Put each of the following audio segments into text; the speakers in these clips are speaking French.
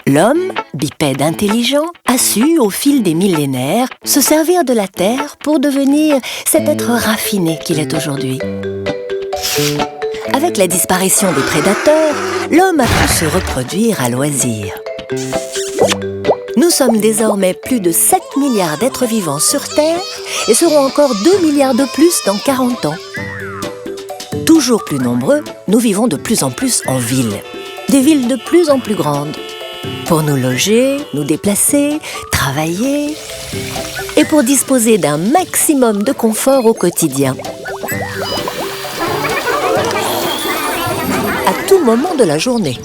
L'homme, bipède intelligent, a su, au fil des millénaires, se servir de la Terre pour devenir cet être raffiné qu'il est aujourd'hui. Avec la disparition des prédateurs, l'homme a pu se reproduire à loisir. Nous sommes désormais plus de 7 milliards d'êtres vivants sur Terre et serons encore 2 milliards de plus dans 40 ans. Toujours plus nombreux, nous vivons de plus en plus en villes. Des villes de plus en plus grandes. Pour nous loger, nous déplacer, travailler et pour disposer d'un maximum de confort au quotidien. À tout moment de la journée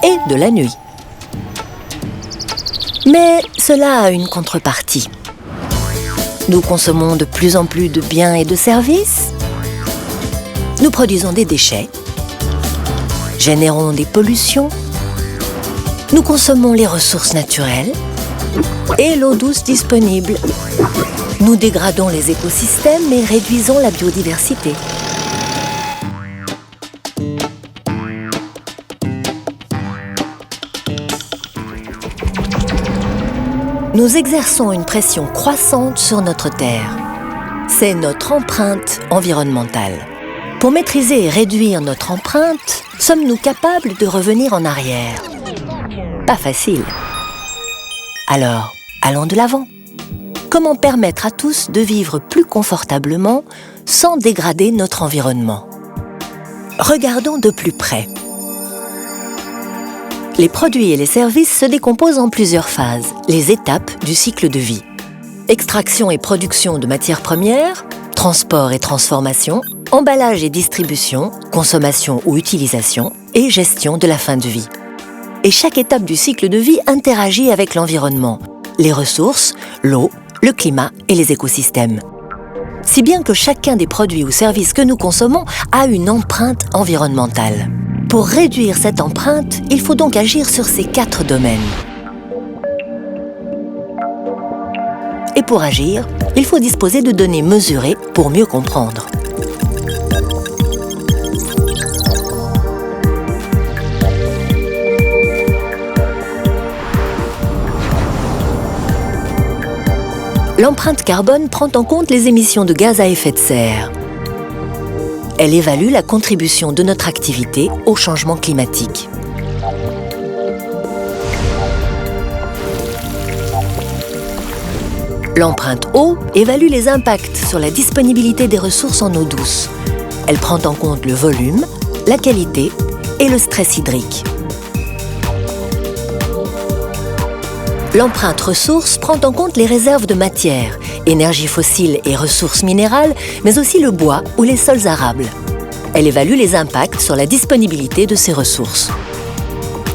et de la nuit. Mais cela a une contrepartie. Nous consommons de plus en plus de biens et de services. Nous produisons des déchets. Générons des pollutions. Nous consommons les ressources naturelles et l'eau douce disponible. Nous dégradons les écosystèmes et réduisons la biodiversité. Nous exerçons une pression croissante sur notre Terre. C'est notre empreinte environnementale. Pour maîtriser et réduire notre empreinte, sommes-nous capables de revenir en arrière? Pas facile. Alors, allons de l'avant. Comment permettre à tous de vivre plus confortablement sans dégrader notre environnement? Regardons de plus près. Les produits et les services se décomposent en plusieurs phases, les étapes du cycle de vie. Extraction et production de matières premières, transport et transformation, emballage et distribution, consommation ou utilisation et gestion de la fin de vie. Et chaque étape du cycle de vie interagit avec l'environnement, les ressources, l'eau, le climat et les écosystèmes. Si bien que chacun des produits ou services que nous consommons a une empreinte environnementale. Pour réduire cette empreinte, il faut donc agir sur ces 4 domaines. Et pour agir, il faut disposer de données mesurées pour mieux comprendre. L'empreinte carbone prend en compte les émissions de gaz à effet de serre. Elle évalue la contribution de notre activité au changement climatique. L'empreinte eau évalue les impacts sur la disponibilité des ressources en eau douce. Elle prend en compte le volume, la qualité et le stress hydrique. L'empreinte ressources prend en compte les réserves de matière, énergie fossile et ressources minérales, mais aussi le bois ou les sols arables. Elle évalue les impacts sur la disponibilité de ces ressources.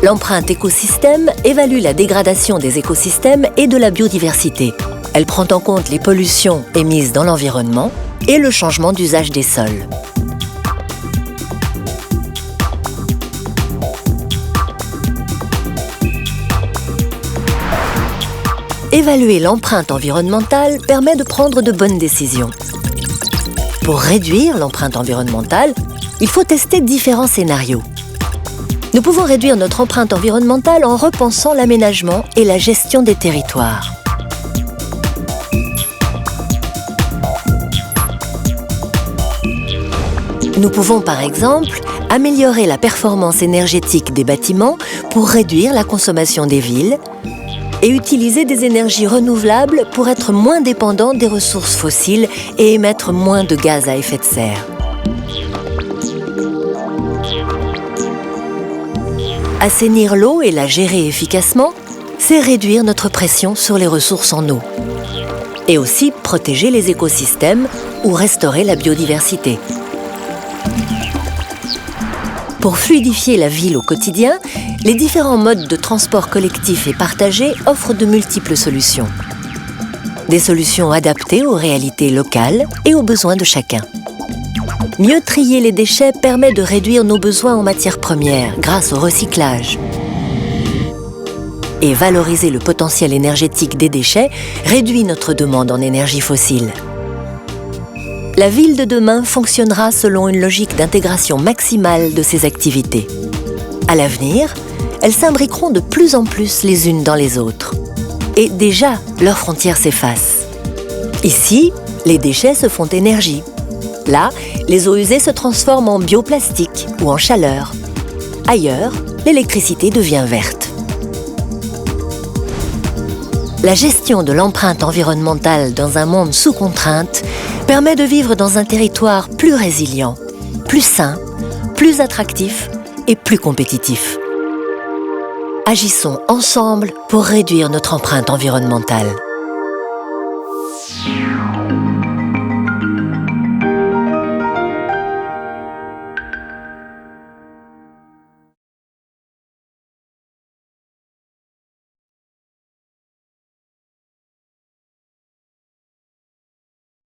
L'empreinte écosystème évalue la dégradation des écosystèmes et de la biodiversité. Elle prend en compte les pollutions émises dans l'environnement et le changement d'usage des sols. Évaluer l'empreinte environnementale permet de prendre de bonnes décisions. Pour réduire l'empreinte environnementale, il faut tester différents scénarios. Nous pouvons réduire notre empreinte environnementale en repensant l'aménagement et la gestion des territoires. Nous pouvons par exemple améliorer la performance énergétique des bâtiments pour réduire la consommation des villes et utiliser des énergies renouvelables pour être moins dépendants des ressources fossiles et émettre moins de gaz à effet de serre. Assainir l'eau et la gérer efficacement, c'est réduire notre pression sur les ressources en eau. Et aussi protéger les écosystèmes ou restaurer la biodiversité. Pour fluidifier la ville au quotidien, les différents modes de transport collectif et partagé offrent de multiples solutions. Des solutions adaptées aux réalités locales et aux besoins de chacun. Mieux trier les déchets permet de réduire nos besoins en matières premières grâce au recyclage. Et valoriser le potentiel énergétique des déchets réduit notre demande en énergie fossile. La ville de demain fonctionnera selon une logique d'intégration maximale de ces activités. À l'avenir, elles s'imbriqueront de plus en plus les unes dans les autres. Et déjà, leurs frontières s'effacent. Ici, les déchets se font énergie. Là, les eaux usées se transforment en bioplastique ou en chaleur. Ailleurs, l'électricité devient verte. La gestion de l'empreinte environnementale dans un monde sous contrainte permet de vivre dans un territoire plus résilient, plus sain, plus attractif et plus compétitif. Agissons ensemble pour réduire notre empreinte environnementale.